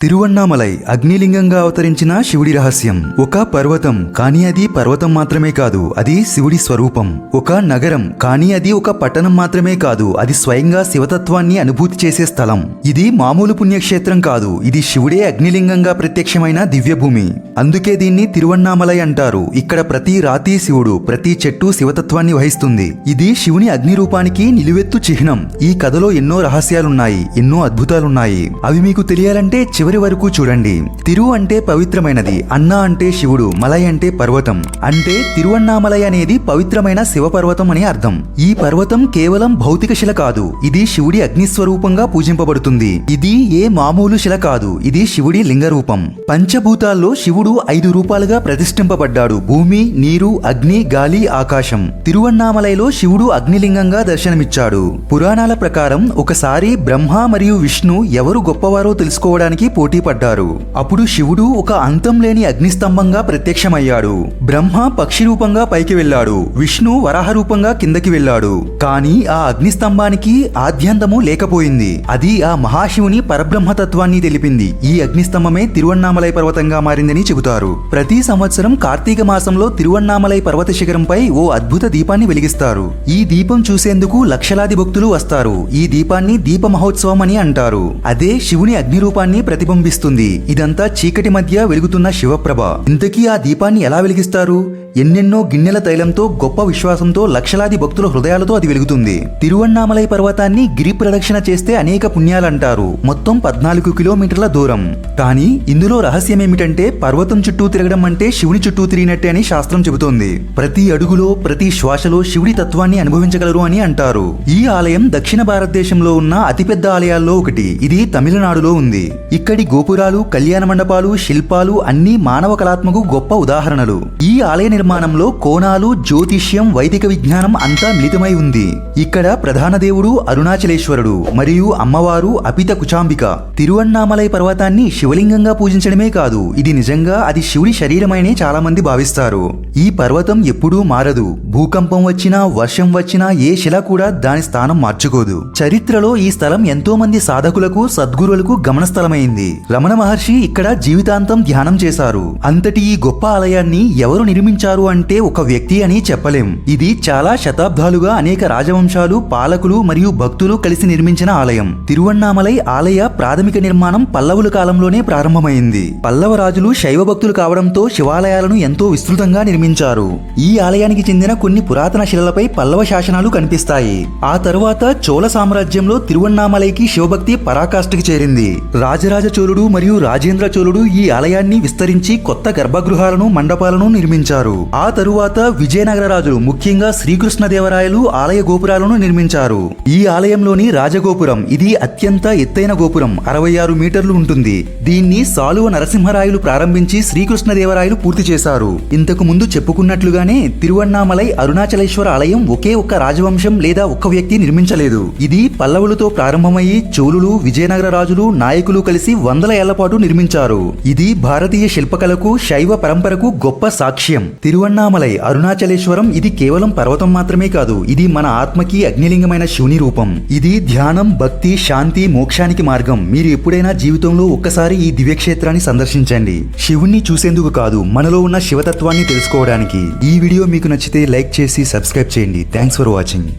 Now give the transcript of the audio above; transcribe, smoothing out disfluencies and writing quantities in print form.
తిరువన్నామలై అగ్నిలింగంగా అవతరించిన శివుడి రహస్యం. ఒక పర్వతం, కానీ అది పర్వతం మాత్రమే కాదు, అది శివుడి స్వరూపం. ఒక నగరం, కానీ అది ఒక పట్టణం మాత్రమే కాదు, అది స్వయంగా శివతత్వాన్ని అనుభూతి చేసే స్థలం. ఇది మామూలు పుణ్యక్షేత్రం కాదు, ఇది శివుడే అగ్నిలింగంగా ప్రత్యక్షమైన దివ్యభూమి. అందుకే దీన్ని తిరువన్నామలై అంటారు. ఇక్కడ ప్రతి రాతి శివుడు, ప్రతి చెట్టు శివతత్వాన్ని వహిస్తుంది. ఇది శివుని అగ్ని రూపానికి నిలువెత్తు చిహ్నం. ఈ కథలో ఎన్నో రహస్యాలున్నాయి, ఎన్నో అద్భుతాలున్నాయి. అవి మీకు తెలియాలంటే చివరి వరకు చూడండి. తిరు అంటే పవిత్రమైనది, అన్న అంటే శివుడు, మలై అంటే పర్వతం. అంటే తిరువన్నామలై అనేది పవిత్రమైన శివపర్వతం అని అర్థం. ఈ పర్వతం కేవలం భౌతిక శిల కాదు, ఇది శివుడి అగ్నిస్వరూపంగా పూజింపబడుతుంది. ఇది ఏ మామూలు శిల కాదు, ఇది శివుడి లింగ రూపం. పంచభూతాల్లో శివుడు 5 రూపాలుగా ప్రతిష్ఠింపబడ్డాడు: భూమి, నీరు, అగ్ని, గాలి, ఆకాశం. తిరువన్నామలైలో శివుడు అగ్నిలింగంగా దర్శనమిచ్చాడు. పురాణాల ప్రకారం ఒకసారి బ్రహ్మ మరియు విష్ణు ఎవరు గొప్పవారో తెలుసుకోవడానికి పోటీ పడ్డారు. అప్పుడు శివుడు ఒక అంతం లేని అగ్నిస్తంభంగా ప్రత్యక్షమయ్యాడు. బ్రహ్మ పక్షి రూపంగా పైకి వెళ్లాడు, విష్ణు వరాహ రూపంగా కిందకి వెళ్లాడు. కానీ ఆ అగ్నిస్తంభానికి ఆద్యంతము లేకపోయింది. అది ఆ మహాశివుని పరబ్రహ్మతత్వాన్ని తెలిపింది. ఈ అగ్నిస్తంభమే తిరువన్నామలై పర్వతంగా మారిందని చెబుతారు. ప్రతి సంవత్సరం కార్తీక మాసంలో తిరువన్నామలై పర్వత శిఖరంపై ఓ అద్భుత దీపాన్ని వెలిగిస్తారు. ఈ దీపం చూసేందుకు లక్షలాది భక్తులు వస్తారు. ఈ దీపాన్ని దీప మహోత్సవం అని అంటారు. అదే శివుని అగ్ని రూపాన్ని ప్రతిబింబిస్తుంది. ఇదంతా చీకటి మధ్య వెలుగుతున్న శివప్రభ. ఇంతకీ ఆ దీపాన్ని ఎలా వెలిగిస్తారు? ఎన్నెన్నో గిన్నెల తైలంతో, గొప్ప విశ్వాసంతో, లక్షలాది భక్తుల హృదయాలతో అది వెలుగుతుంది. తిరువన్నామలై పర్వతాన్ని గిరి ప్రదక్షిణ చేస్తే అనేక పుణ్యాలంటారు. మొత్తం 14 కిలోమీటర్ల దూరం. కానీ ఇందులో రహస్యం ఏమిటంటే, పర్వతం చుట్టూ తిరగడం అంటే శివుని చుట్టూ తిరిగినట్టే అని శాస్త్రం చెబుతోంది. ప్రతి అడుగులో, ప్రతి శ్వాసలో శివుడి తత్వాన్ని అనుభవించగలరు అని అంటారు. ఈ ఆలయం దక్షిణ భారతదేశంలో ఉన్న అతిపెద్ద ఆలయాల్లో ఒకటి. ఇది తమిళనాడులో ఉంది. ఇక్కడి గోపురాలు, కళ్యాణ మండపాలు, శిల్పాలు అన్ని మానవ కళాత్మకు గొప్ప ఉదాహరణలు. ఈ ఆలయ నిర్మాణంలో కోణాలు, జ్యోతిష్యం, వైదిక విజ్ఞానం అంతా మిళితమై ఉంది. ఇక్కడ ప్రధాన దేవుడు అరుణాచలేశ్వరుడు మరియు అమ్మవారు అపిత కుచాంబిక. తిరువన్నామలై పర్వతాన్ని శివలింగంగా పూజించడమే కాదు, ఇది నిజంగా అది శివుడి శరీరమని చాలా మంది భావిస్తారు. ఈ పర్వతం ఎప్పుడూ మారదు. భూకంపం వచ్చినా, వర్షం వచ్చినా ఏ శిల కూడా దాని స్థానం మార్చుకోదు. చరిత్రలో ఈ స్థలం ఎంతో మంది సాధకులకు, సద్గురువులకు గమనస్థలమైంది. రమణ మహర్షి ఇక్కడ జీవితాంతం ధ్యానం చేశారు. అంతటి ఈ గొప్ప ఆలయాన్ని ఎవరు నిర్మించారు అంటే ఒక వ్యక్తి అని చెప్పలేం. ఇది చాలా శతాబ్దాలుగా అనేక రాజవంశాలు, పాలకులు మరియు భక్తులు కలిసి నిర్మించిన ఆలయం. తిరువన్నామలై ఆలయ ప్రాథమిక నిర్మాణం పల్లవుల కాలంలోనే ప్రారంభమైంది. పల్లవ రాజులు శైవ భక్తులు కావడంతో శివాలయాలను ఎంతో విస్తృతంగా నిర్మించారు. ఈ ఆలయానికి చెందిన కొన్ని పురాతన శిలలపై పల్లవ శాసనాలు కనిపిస్తాయి. ఆ తరువాత చోళ సామ్రాజ్యంలో తిరువన్నామలైకి శివభక్తి పరాకాష్ఠకి చేరింది. రాజరాజ చోళుడు మరియు రాజేంద్ర చోళుడు ఈ ఆలయాన్ని విస్తరించి కొత్త గర్భగృహాలను, మండపాలను నిర్మించారు. ఆ తరువాత విజయనగర రాజులు, ముఖ్యంగా శ్రీకృష్ణదేవరాయలు ఆలయ గోపురాలను నిర్మించారు. ఈ ఆలయంలోని రాజగోపురం, ఇది అత్యంత ఎత్తైన గోపురం, 66 మీటర్లు ఉంటుంది. దీన్ని సాలువ నరసింహరాయలు ప్రారంభించి శ్రీకృష్ణదేవరాయలు పూర్తి చేశారు. ఇంతకు ముందు చెప్పుకున్నట్లుగానే తిరువన్నామలై అరుణాచలేశ్వర ఆలయం ఒకే ఒక్క రాజవంశం లేదా ఒక్క వ్యక్తి నిర్మించలేదు. ఇది పల్లవులతో ప్రారంభమయ్యి చోళులు, విజయనగర రాజులు, నాయకులు కలిసి వందల ఏళ్ల పాటు నిర్మించారు. ఇది భారతీయ శిల్పకళకు, శైవ పరంపరకు గొప్ప సాక్ష్యం. తిరువన్నామలై అరుణాచలేశ్వరం ఇది కేవలం పర్వతం మాత్రమే కాదు, ఇది మన ఆత్మకి అగ్నిలింగమైన శివుని రూపం. ఇది ధ్యానం, భక్తి, శాంతి, మోక్షానికి మార్గం. మీరు ఎప్పుడైనా జీవితంలో ఒక్కసారి ఈ దివ్యక్షేత్రాన్ని సందర్శించండి. శివుణ్ణి చూసేందుకు కాదు, మనలో ఉన్న శివతత్వాన్ని తెలుసుకోవడానికి. ఈ వీడియో మీకు నచ్చితే లైక్ చేసి సబ్స్క్రైబ్ చేయండి. Thanks for watching.